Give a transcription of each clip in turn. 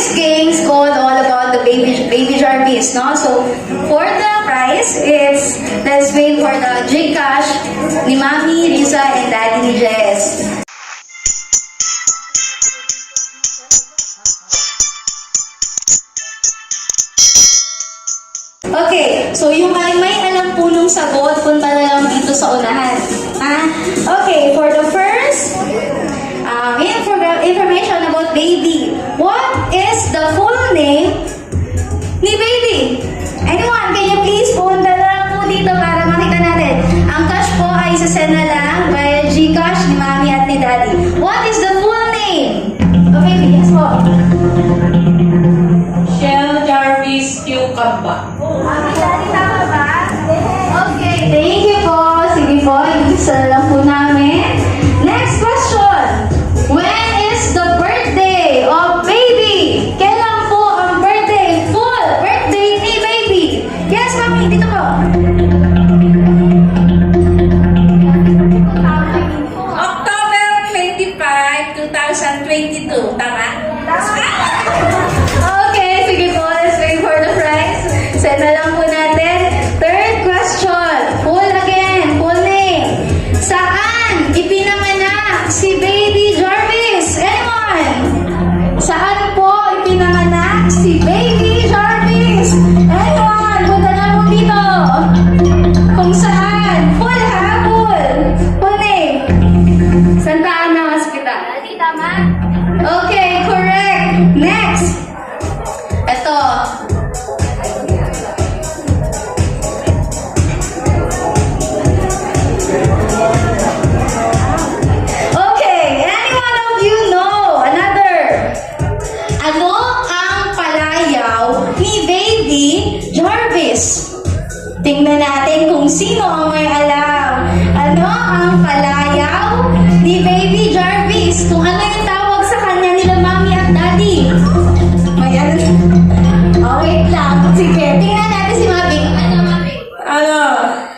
this game is called all about the baby Jarvis, no? So for the prize, let's wait for the Gcash ni Mami, Risa, and Daddy ni Jess. Okay, so yung may alam po nung sagot, punta na lang dito sa unahan. Okay, for the first information about baby. What is the full name ni baby? Anyone, can you please punta na lang po dito para makita natin. Ang cash po ay sasend na lang via Gcash ni Mami at ni Daddy. What is the full name of baby? Yes po. Shell Jarvis Q. Kamba. Daddy, tama ba? Okay, thank you po. Sige po, isa na lang po namin. Next question. When is the birthday of baby? Kailan po ang birthday? Full birthday ni baby? Yes, Mami, dito po. October 25, 2022. Tama? Okay, sige po. Let's wait for the prize. Send na lang po natin. Third question. Full again. Full name. Saan ipinanganak si baby Jarvis? Anyone? Saan po ipinanganak si baby Jarvis? Anyone? Punta na po dito. Kung saan? Full ha? Full. Full name. Santa Ana Hospital. Tama? Okay, correct. Next. Ito. Okay, any one of you know another? Ano ang palayaw ni baby Jarvis? Tingnan natin kung sino ang may alam. Ano ang palayaw ni baby Jarvis? Kung ano yung tawag sa kanya nila Mami at Daddy. May ano? Oh, wait lang. Sige, tingnan natin si Mami. Ano, Mami? Ano?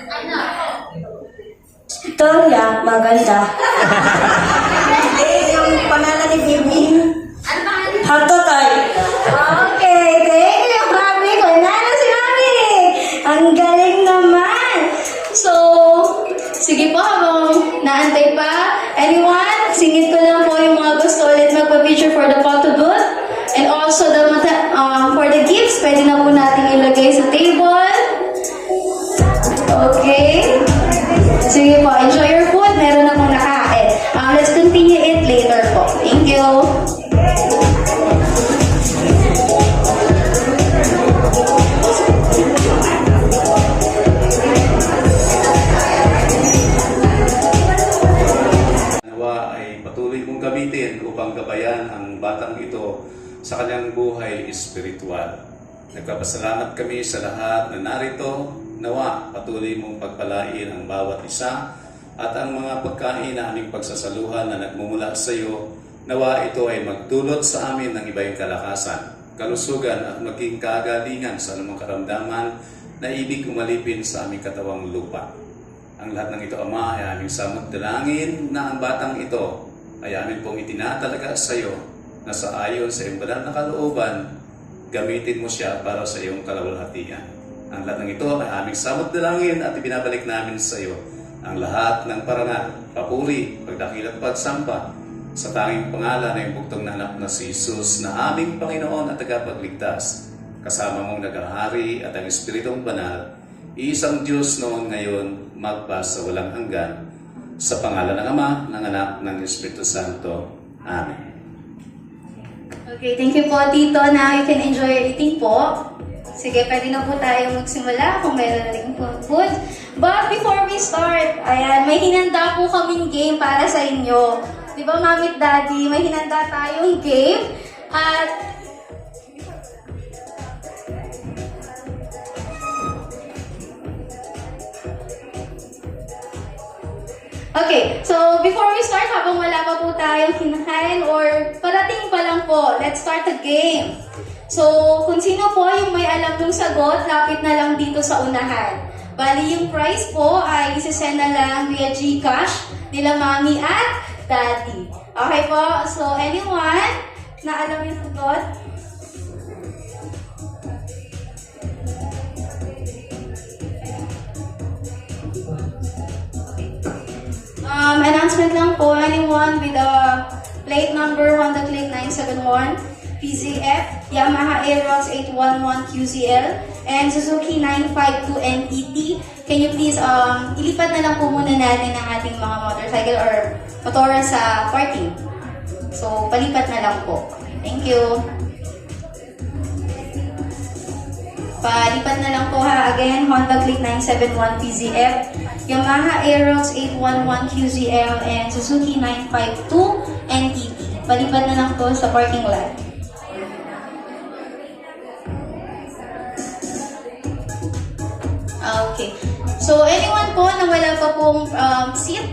Ano? Victoria, maganda. Yung pangalan ni Baby. Ano ba? Hatotay. Okay, thank you, Mami. Kung nano si Mami. Ang galing naman. So, sige po habang naantay pa. Anyone? Singit ko lang po yung mga gusto ulit magpa-picture for the photo booth. And also, for the gifts, pwede na po natin ilagay sa table. Okay. Sige po, enjoy your food. Meron na pong nakain. Let's continue it later po. Thank you. Nawa ay patuloy mong gamitin upang gabayan ang batang ito sa kanyang buhay espiritual. Nagpapasalamat kami sa lahat na narito. Nawa patuloy mong pagpalain ang bawat isa at ang mga pagkain na aming pagsasaluhan na nagmumula sa iyo. Nawa ito ay magdulot sa amin ng ibang kalakasan, kalusugan at maging kagalingan sa anumang karamdaman na ibig umalipin sa aming katawang lupa. Ang lahat ng ito, Ama, ay aming samot-dalangin na ang batang ito ay amin pong itinatalaga sa iyo na sa ayon sa iyong banal na kalooban, gamitin mo siya para sa iyong kalawalhatian. Ang lahat ng ito ay aming samot-dalangin at ibinabalik namin sa iyo ang lahat ng parangal, papuri, pagdakil at pagsampa sa tanging pangalan ng bugtong na anak na si Jesus na aming Panginoon at tagapagligtas, kasama mong naghahari at ang Espiritong Banal, isang Diyos noon ngayon, magpa sa walang hanggan, sa pangalan ng Ama, ng Anak, ng Espiritu Santo. Amen. Okay, thank you po, Tito. Now you can enjoy your eating po. Sige, pwede na po tayo magsimula kung mayroon na rin food. But before we start, ayan, may hinanda po kaming game para sa inyo. Di ba, Mami at Daddy, may hinanda tayong game. At okay, so before we start, habang wala pa po tayong kinakain or parating pa lang po, let's start the game. So, kung sino po yung may alam ng sagot, lapit na lang dito sa unahan. Bali, yung prize po ay isasend na lang via Gcash nila Mami at Daddy. Okay po? So, anyone na alam yung sagot? Announcement lang po, anyone with a plate number Honda Click 971, PZF, Yamaha Aerox 811 QZL, and Suzuki 952 NET. Can you please, ilipat na lang po muna natin ang ating mga motorcycle or motora sa parking. So, palipat na lang po. Thank you. Palipat na lang po ha. Again, Honda Click 971 PZF, Yamaha Aerox 811 QZL, and Suzuki 952 NET. Palipat na lang po sa parking lot. Okay. So, anyone po na wala pa pong seat,